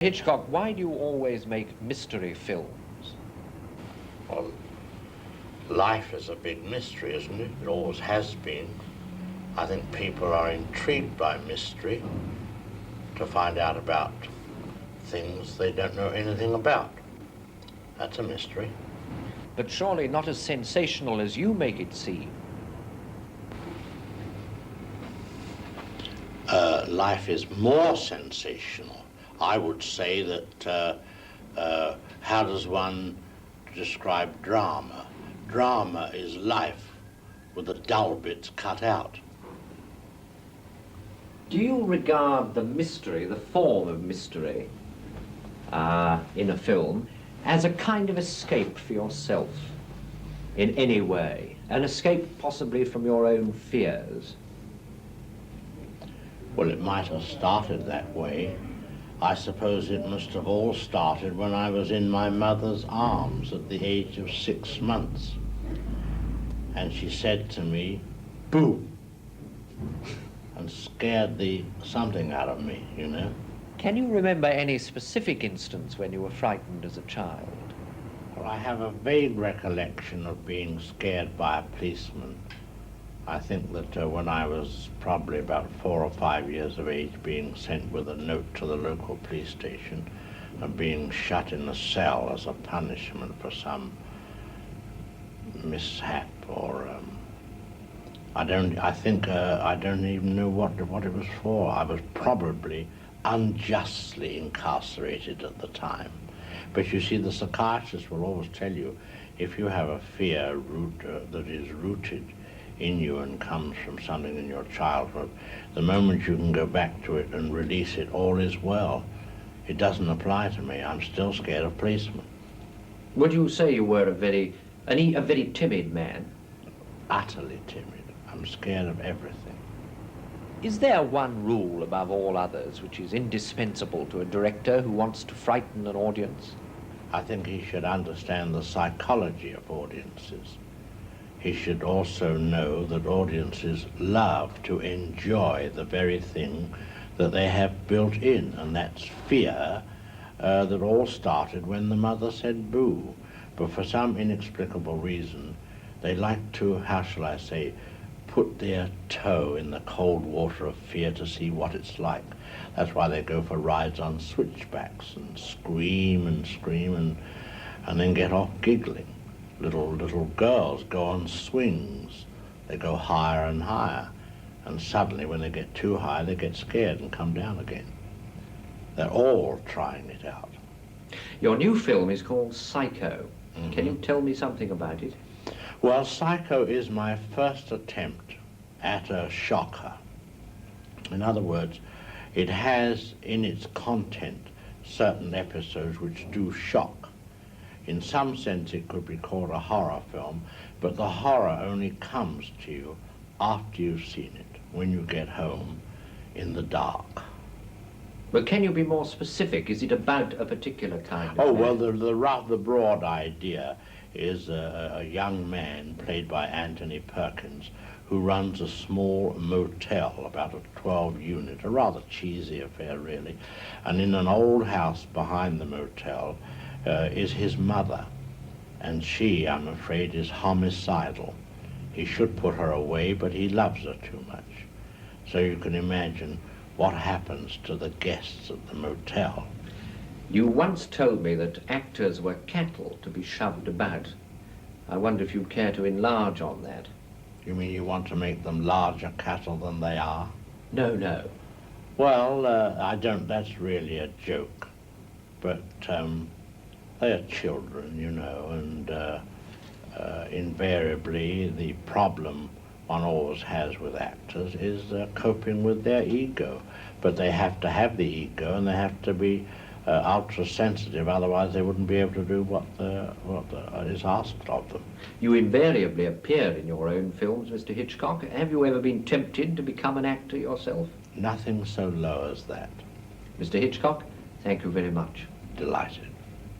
Hitchcock, why do you always make mystery films? Well, life is a big mystery, isn't it? It always has been. I think people are intrigued by mystery to find out about things they don't know anything about. That's a mystery. But surely not as sensational as you make it seem. Life is more sensational. I would say that, how does one describe drama? Drama is life with the dull bits cut out. Do you regard the mystery, the form of mystery, in a film, as a kind of escape for yourself in any way? An escape possibly from your own fears? Well, it might have started that way. I suppose it must have all started when I was in my mother's arms at the age of 6 months. And she said to me, "Boo," and scared the something out of me, you know. Can you remember any specific instance when you were frightened as a child? Well, I have a vague recollection of being scared by a policeman. I think that when I was probably about 4 or 5 years of age, being sent with a note to the local police station and being shut in a cell as a punishment for some mishap or I don't even know what it was for. I was probably unjustly incarcerated at the time. But you see, the psychiatrist will always tell you, if you have a fear that is rooted in you and comes from something in your childhood, the moment you can go back to it and release it, all is well. It doesn't apply to me. I'm still scared of policemen. Would you say you were a very timid man? Utterly timid. I'm scared of everything. Is there one rule above all others which is indispensable to a director who wants to frighten an audience? I think he should understand the psychology of audiences. He should also know that audiences love to enjoy the very thing that they have built in, and that's fear that all started when the mother said boo. But for some inexplicable reason, they like to, how shall I say, put their toe in the cold water of fear to see what it's like. That's why they go for rides on switchbacks and scream and then get off giggling. Little girls go on swings. They go higher and higher. And suddenly, when they get too high, they get scared and come down again. They're all trying it out. Your new film is called Psycho. Mm-hmm. Can you tell me something about it? Well, Psycho is my first attempt at a shocker. In other words, it has in its content certain episodes which do shock. In some sense, it could be called a horror film, but the horror only comes to you after you've seen it, when you get home in the dark. But can you be more specific? Is it about a particular kind of Oh, man? well, the broad idea is a young man, played by Anthony Perkins, who runs a small motel, about a 12-unit, a rather cheesy affair, really. And in an old house behind the motel is his mother, and she, I'm afraid, is homicidal. He should put her away, but he loves her too much. So you can imagine what happens to the guests at the motel. You once told me that actors were cattle to be shoved about. I wonder if you'd care to enlarge on that. You mean you want to make them larger cattle than they are? No. Well, I don't, that's really a joke. But they are children, you know, and invariably the problem one always has with actors is coping with their ego. But they have to have the ego, and they have to be ultra-sensitive, otherwise they wouldn't be able to do what is asked of them. You invariably appear in your own films, Mr. Hitchcock. Have you ever been tempted to become an actor yourself? Nothing so low as that. Mr. Hitchcock, thank you very much. Delighted.